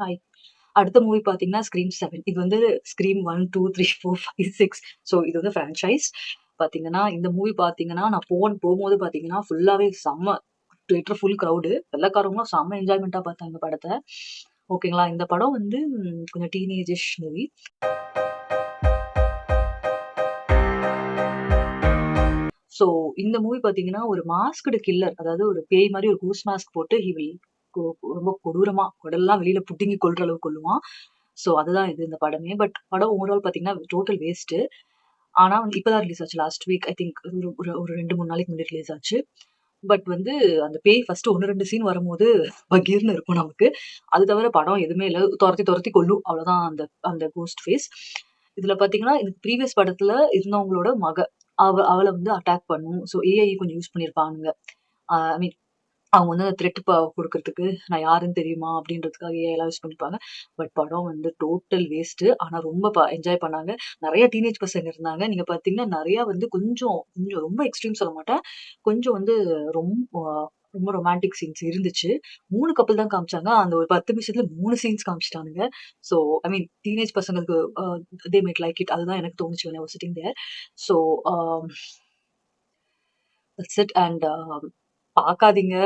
Hi. அடுத்த movie பார்த்தீங்கன்னா, scream 7. இது வந்து ஸ்க்ரீம் 1, 2, 3, 4, 5, 6. ஸோ இது வந்து ஃப்ரான்சைஸ். பார்த்தீங்கன்னா, இந்த மூவி பார்த்தீங்கன்னா, நான் போம்போது பார்த்தீங்கன்னா, ஃபுல்லாவே செம்ம தியேட்டர் ஃபுல் கிரவுடு. வெள்ளைக்காரவங்கலாம் செம்ம என்ஜாய்மென்ட்டா பார்த்தாங்க படத்த. ஓகேங்களா. இந்த படம் வந்து கொஞ்சம் டீனேஜிஷ் மூவி. ஸோ இந்த மூவி பார்த்தீங்கன்னா, ஒரு மாஸ்க்டு கில்லர். அதாவது ஒரு பேய் மாரி ஒரு கூஸ் மாஸ்க் போட்டு ஹி வில் கொ ரொம்ப கொடூரமா குடல்லாம் வெளியில புடுங்கி கொல்ற அளவுக்கு கொல்லுவான். ஸோ அதுதான் இது இந்த படமே. பட் படம் ஓவரால் பார்த்தீங்கன்னா, டோட்டல் வேஸ்ட்டு. ஆனா வந்து இப்ப தான் ரிலீஸ் ஆச்சு. லாஸ்ட் வீக் ஐ திங்க் ஒரு ஒரு ஒரு 2, 3 நாளைக்கு முன்னாடி ரிலீஸ் ஆச்சு. பட் வந்து அந்த பேய் ஃபர்ஸ்ட்டு 1, 2 சீன் வரும்போது பகீர்னு இருக்கும் நமக்கு. அது தவிர படம் எதுவுமே இல்ல. தொரத்தி தொரத்தி கொல்லும். அவ்வளோதான் அந்த அந்த கோஸ்ட் ஃபேஸ். இதுல பார்த்தீங்கன்னா, இதுக்கு ப்ரீவியஸ் படத்துல இருந்தவங்களோட மக. அவள வந்து அட்டாக் பண்ணும். ஸோ ஏஐ கொஞ்சம் யூஸ் பண்ணியிருப்பானுங்க. ஐ மீன் அவங்க வந்து அந்த த்ரெட் குடுக்கறதுக்கு, நான் யாருன்னு தெரியுமா? அப்படின்றதுக்காக ஏஐலாம் யூஸ் பண்ணிப்பாங்க. பட் படம் வந்து டோட்டல் வேஸ்ட்டு. ஆனா ரொம்ப என்ஜாய் பண்ணாங்க. நெறைய டீனேஜ் பசங்க இருந்தாங்க. நீங்க பார்த்தீங்கன்னா, நெறைய வந்து கொஞ்சம் கொஞ்சம் ரொம்ப எக்ஸ்ட்ரீம் சொல்ல மாட்டேன். கொஞ்சம் வந்து ரொம்ப ரொம்ப ரொமான்டிக் சீன்ஸ் இருந்துச்சு. 3 கப்புள் தான் காமிச்சாங்க. அந்த ஒரு 10 நிமிஷத்துல 3 சீன்ஸ் காமிச்சுட்டானுங்க. ஸோ ஐ மீன் டீனேஜ் பசங்களுக்கு தே மைட் லைக் இட். அதுதான் எனக்கு தோணுச்சு when I was sitting there. So uh that's it and பாக்காதீங்க.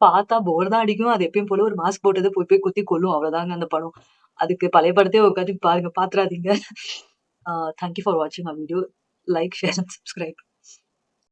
பார்த்தா போர் தான் அடிக்கும். அது எப்பயும் போல ஒரு மாஸ்க் போட்டது போய் போய் குத்தி கொல்லும். அவ்வளோதாங்க அந்த படம். அதுக்கு பழைய படத்தையே உட்காந்து பாருங்க. பாத்துறாதீங்க. தேங்க் யூ ஃபார் வாட்சிங் our video. Like, share and subscribe.